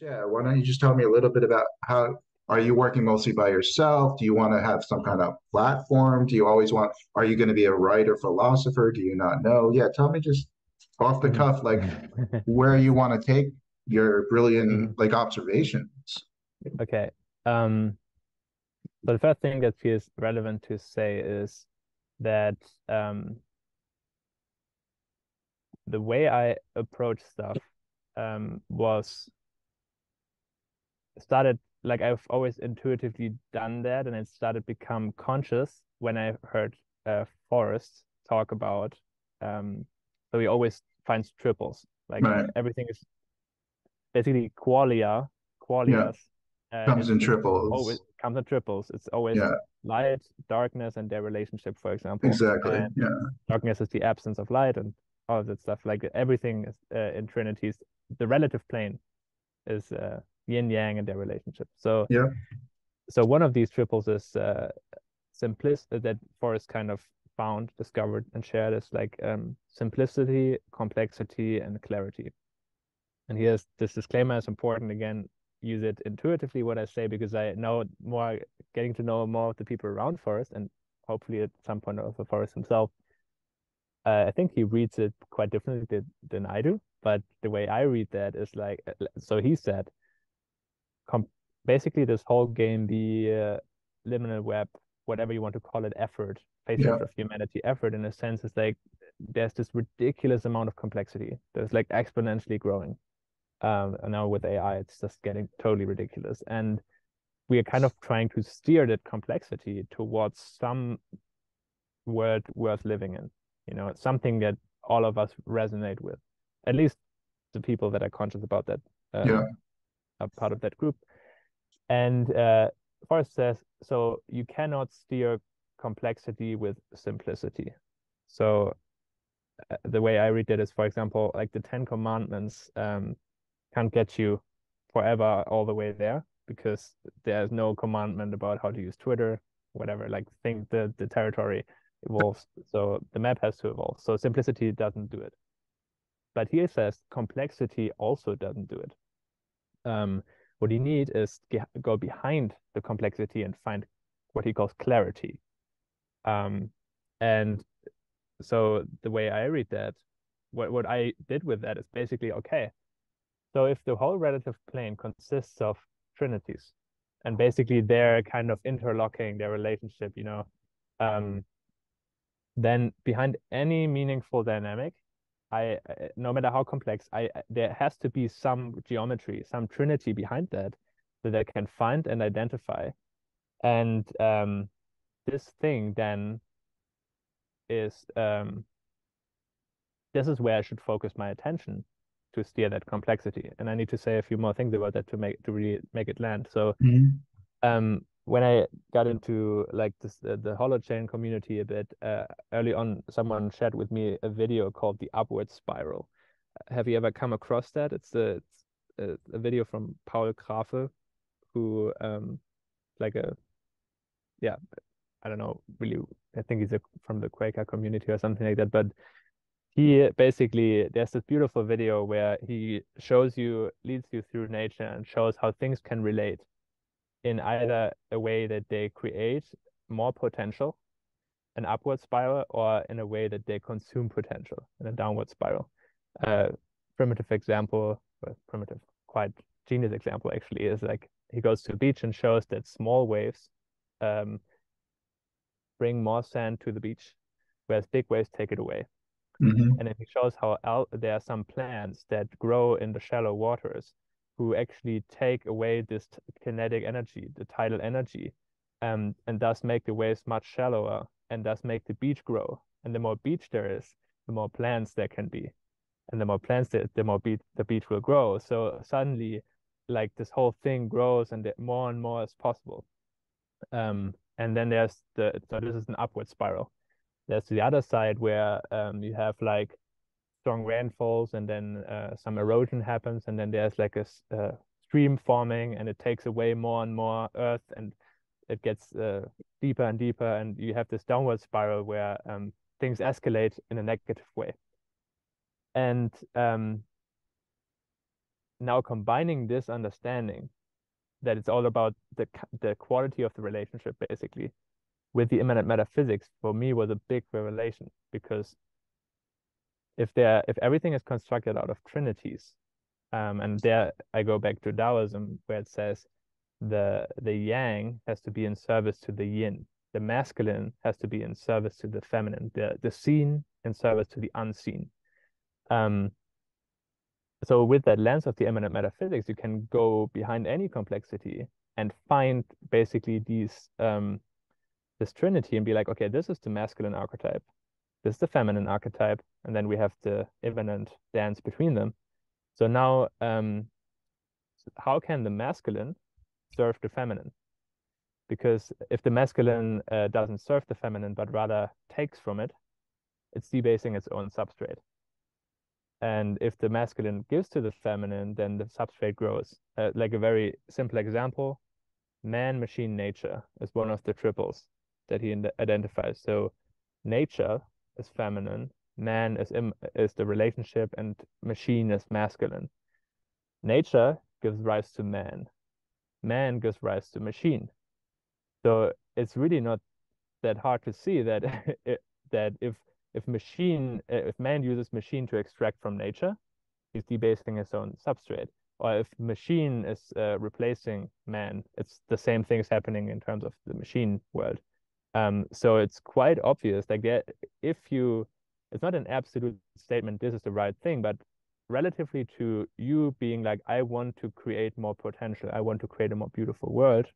Yeah, why don't you just tell me a little bit about how are you working mostly by yourself? Do you want to have some kind of platform? Do you always want, are you going to be a writer, philosopher? Do you not know? Yeah, tell me just off the Mhm. cuff, like where you want to take your brilliant Mhm. like observations. Okay. Um, so the first thing that feels relevant to say is that the way I approach stuff was started like I've always intuitively done that, and it started become conscious when I heard Forrest talk about. So he always finds triples. Like Right. everything is basically Yeah. qualias. Comes in It's always triples. comes in triples. It's always Yeah, light, darkness, and their relationship, for example. exactly. And Yeah. darkness is the absence of light, and all of that stuff. Like everything is in trinities. The relative plane is yin yang and their relationship. Yeah. So one of these triples is that Forrest kind of found, discovered, and shared is like simplicity, complexity, and clarity. And here's this disclaimer is important again. Use it intuitively what I say because I know more, getting to know more of the people around Forrest, and hopefully at some point also Forrest himself. I think he reads it quite differently than I do, but the way I read that is like, so he said, com basically this whole game, the liminal web, whatever you want to call it, effort, Yeah. faceshift of humanity effort in a sense is like there's this ridiculous amount of complexity that's like exponentially growing. And now with AI, it's just getting totally ridiculous. And we are kind of trying to steer that complexity towards some world worth living in. Something that all of us resonate with. At least the people that are conscious about that Yeah. are part of that group. And Forrest says, so you cannot steer complexity with simplicity. So the way I read it is, for example, like the Ten Commandments can't get you forever all the way there because there's no commandment about how to use Twitter, whatever. Like think the territory evolves, so the map has to evolve. So simplicity doesn't do it. But he says complexity also doesn't do it. What you need is go behind the complexity and find what he calls clarity. Um, and so the way I read that, what I did with that is basically okay. So if the whole relative plane consists of trinities, and basically they're kind of interlocking their relationship, um, then behind any meaningful dynamic, no matter how complex, there has to be some geometry, some trinity behind that I can find and identify. And this thing then is this is where I should focus my attention to steer that complexity. And I need to say a few more things about that to really make it land. So Mhm. when I got into like this the holochain community a bit early on, someone shared with me a video called the upward spiral. Have you ever come across that? It's a video from Paul Grafe, who like a yeah, I don't know really. I think he's from the Quaker community or something like that. But he basically there's this beautiful video where he leads you through nature and shows how things can relate in either a way that they create more potential, an upward spiral, or in a way that they consume potential in a downward spiral. Uh, Primitive example, well, primitive, quite genius example actually, is like he goes to a beach and shows that small waves um, bring more sand to the beach, whereas big waves take it away. Mhm. And then he shows how there are some plants that grow in the shallow waters who actually take away this kinetic energy, the tidal energy, and thus make the waves much shallower and thus make the beach grow. And the more beach there is, the more plants there can be. And the more plants there, the more the beach will grow. So suddenly, like this whole thing grows and more and more is possible. And then so this is an upward spiral. There's the other side where you have like strong rainfalls and then some erosion happens and then there's like a stream forming and it takes away more and more earth and it gets deeper and deeper and you have this downward spiral where things escalate in a negative way. And now combining this understanding that it's all about the quality of the relationship, basically, with the immanent metaphysics, for me was a big revelation, because if everything is constructed out of trinities, and there I go back to Taoism, where it says the yang has to be in service to the yin, the masculine has to be in service to the feminine, the seen in service to the unseen. So with that lens of the immanent metaphysics, you can go behind any complexity and find basically this trinity and be like, okay, this is the masculine archetype, this is the feminine archetype, and then we have the immanent dance between them. So now, how can the masculine serve the feminine? Because if the masculine doesn't serve the feminine, but rather takes from it, it's debasing its own substrate. And if the masculine gives to the feminine, then the substrate grows. Like a very simple example, man, machine, nature is one of the triples that he identifies. So nature is feminine, man is the relationship, and machine is masculine. Nature gives rise to man. Man gives rise to machine. So it's really not that hard to see that that if man uses machine to extract from nature, he's debasing his own substrate. Or if machine is replacing man, it's the same things happening in terms of the machine world. So it's quite obvious, like it's not an absolute statement, this is the right thing, but relatively to you being like, I want to create more potential, I want to create a more beautiful world,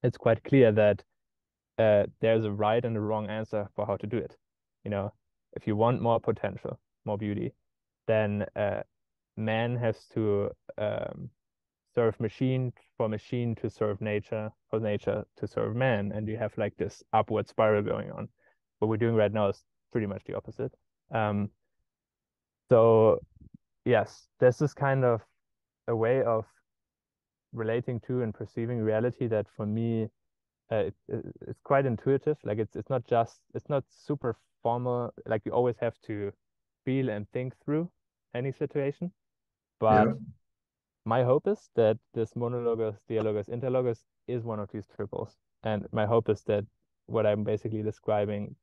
it's quite clear that there's a right and a wrong answer for how to do it. If you want more potential, more beauty, then man has to serve machine, for machine to serve nature, for nature to serve man, and you have like this upward spiral going on. What we're doing right now is pretty much the opposite. So yes, this is kind of a way of relating to and perceiving reality that for me it's quite intuitive. Like it's not super formal. Like you always have to feel and think through any situation. But Yeah. my hope is that this MonoLogos, DiaLogos, InterLogos is one of these triples. And my hope is that what I'm basically describing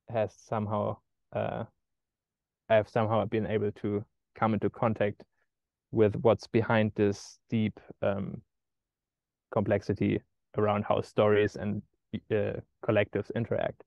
has somehow I have somehow been able to come into contact with what's behind this deep complexity around how stories and collectives interact.